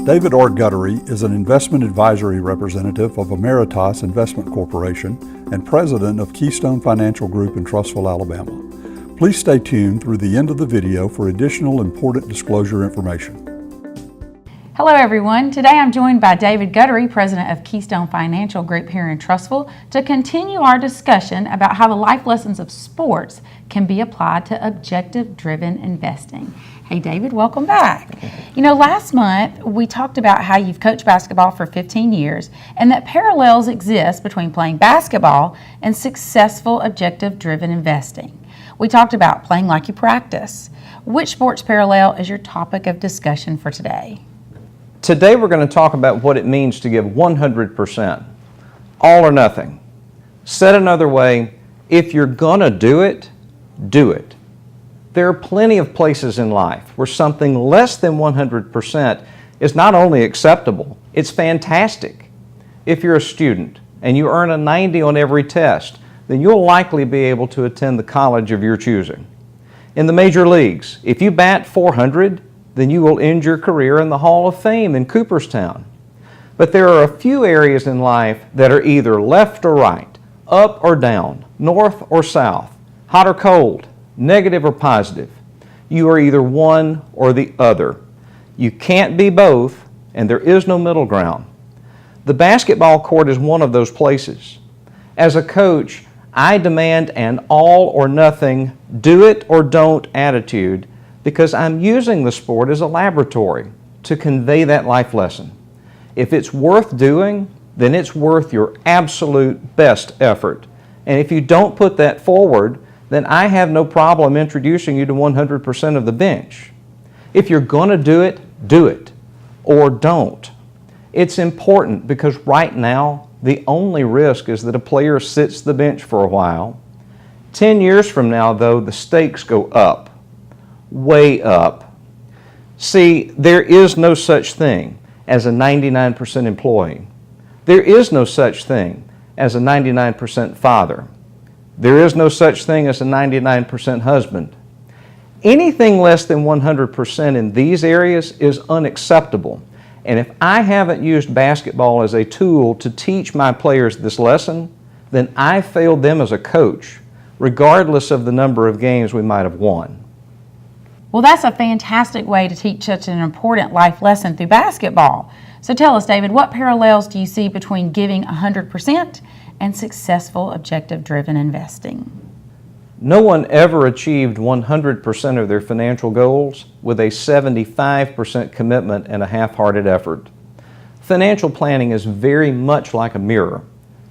David R. Guttery is an investment advisory representative of Emeritus Investment Corporation and president of Keystone Financial Group in Trussville, Alabama. Please stay tuned through the end of the video for additional important disclosure information. Hello everyone. Today I'm joined by David Guttery, president of Keystone Financial Group here in Trussville, to continue our discussion about how the life lessons of sports can be applied to objective-driven investing. Hey David, welcome back. You know, last month we talked about how you've coached basketball for 15 years and that parallels exist between playing basketball and successful objective-driven investing. We talked about playing like you practice. Which sports parallel is your topic of discussion for today? Today we're going to talk about what it means to give 100%, all or nothing. Said another way, if you're going to do it, do it. There are plenty of places in life where something less than 100% is not only acceptable, it's fantastic. If you're a student and you earn a 90 on every test, then you'll likely be able to attend the college of your choosing. In the major leagues, if you bat .400, then you will end your career in the Hall of Fame in Cooperstown. But there are a few areas in life that are either left or right, up or down, north or south, hot or cold, negative or positive. You are either one or the other. You can't be both, and there is no middle ground. The basketball court is one of those places. As a coach, I demand an all or nothing, do it or don't attitude because I'm using the sport as a laboratory to convey that life lesson. If it's worth doing, then it's worth your absolute best effort. And if you don't put that forward, then I have no problem introducing you to 100% of the bench. If you're going to do it, or don't. It's important because right now, the only risk is that a player sits the bench for a while. 10 years from now, though, the stakes go up, way up. See, there is no such thing as a 99% employee. There is no such thing as a 99% father. There is no such thing as a 99% husband. Anything less than 100% in these areas is unacceptable. And if I haven't used basketball as a tool to teach my players this lesson, then I failed them as a coach, regardless of the number of games we might have won. Well, that's a fantastic way to teach such an important life lesson through basketball. So tell us, David, what parallels do you see between giving 100% and successful objective-driven investing? No one ever achieved 100% of their financial goals with a 75% commitment and a half-hearted effort. Financial planning is very much like a mirror.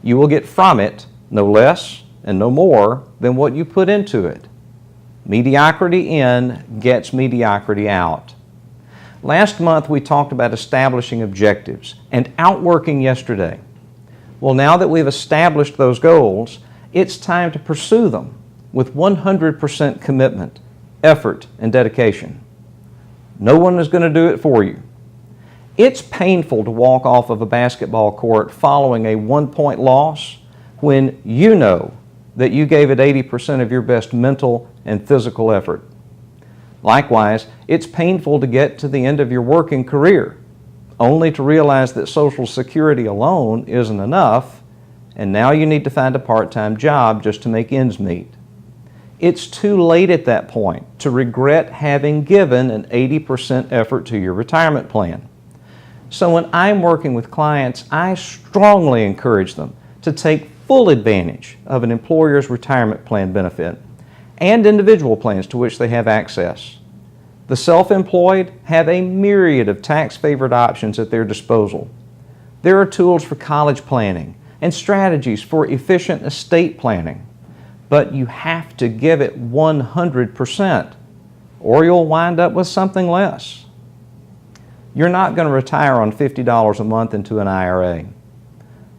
You will get from it no less and no more than what you put into it. Mediocrity in gets mediocrity out. Last month we talked about establishing objectives and outworking yesterday. Well, now that we've established those goals, it's time to pursue them with 100% commitment, effort, and dedication. No one is going to do it for you. It's painful to walk off of a basketball court following a 1-point loss when you know that you gave it 80% of your best mental and physical effort. Likewise, it's painful to get to the end of your working career only to realize that Social Security alone isn't enough, and now you need to find a part-time job just to make ends meet. It's too late at that point to regret having given an 80% effort to your retirement plan. So when I'm working with clients, I strongly encourage them to take full advantage of an employer's retirement plan benefit and individual plans to which they have access. The self-employed have a myriad of tax-favored options at their disposal. There are tools for college planning and strategies for efficient estate planning, but you have to give it 100% or you'll wind up with something less. You're not going to retire on $50 a month into an IRA.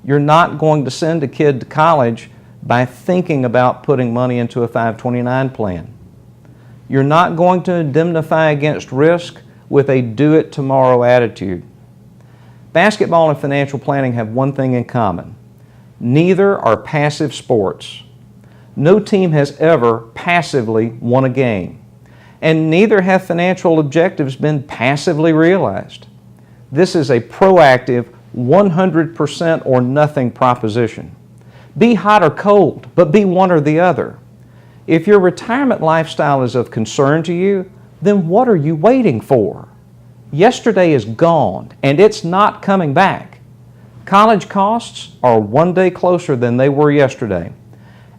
You're not going to send a kid to college by thinking about putting money into a 529 plan. You're not going to indemnify against risk with a do-it-tomorrow attitude. Basketball and financial planning have one thing in common. Neither are passive sports. No team has ever passively won a game, and neither have financial objectives been passively realized. This is a proactive 100% or nothing proposition. Be hot or cold, but be one or the other. If your retirement lifestyle is of concern to you, then what are you waiting for? Yesterday is gone, and it's not coming back. College costs are one day closer than they were yesterday.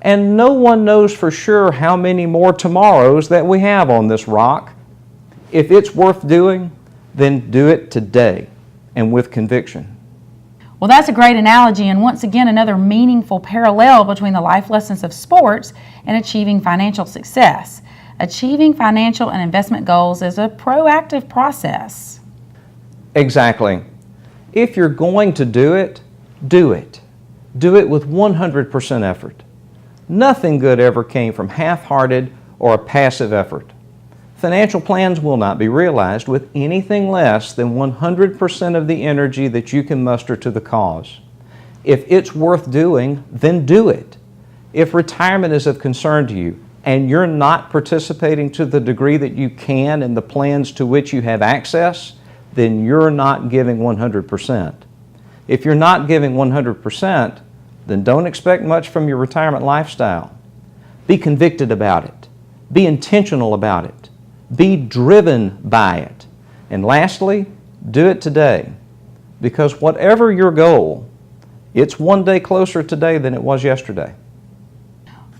And no one knows for sure how many more tomorrows that we have on this rock. If it's worth doing, then do it today and with conviction. Well, that's a great analogy, and once again, another meaningful parallel between the life lessons of sports and achieving financial success. Achieving financial and investment goals is a proactive process. Exactly. If you're going to do it, do it. Do it with 100% effort. Nothing good ever came from half-hearted or a passive effort. Financial plans will not be realized with anything less than 100% of the energy that you can muster to the cause. If it's worth doing, then do it. If retirement is of concern to you and you're not participating to the degree that you can in the plans to which you have access, then you're not giving 100%. If you're not giving 100%, then don't expect much from your retirement lifestyle. Be convicted about it. Be intentional about it. Be driven by it. And lastly, do it today. Because whatever your goal, it's one day closer today than it was yesterday.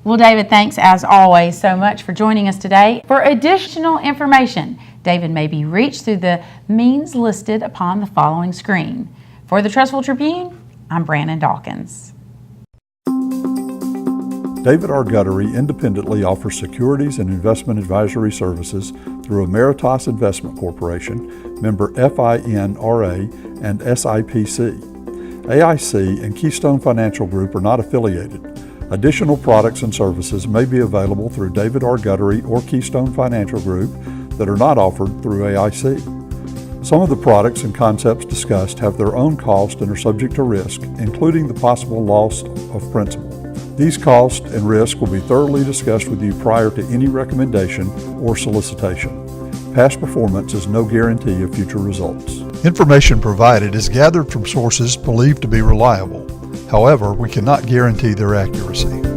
Well, David, thanks as always so much for joining us today. For additional information, David may be reached through the means listed upon the following screen. For the Trustful Tribune, I'm Brandon Dawkins. David R. Guttery independently offers securities and investment advisory services through Emeritus Investment Corporation, member FINRA and SIPC. AIC and Keystone Financial Group are not affiliated. Additional products and services may be available through David R. Guttery or Keystone Financial Group that are not offered through AIC. Some of the products and concepts discussed have their own cost and are subject to risk, including the possible loss of principal. These costs and risk will be thoroughly discussed with you prior to any recommendation or solicitation. Past performance is no guarantee of future results. Information provided is gathered from sources believed to be reliable. However, we cannot guarantee their accuracy.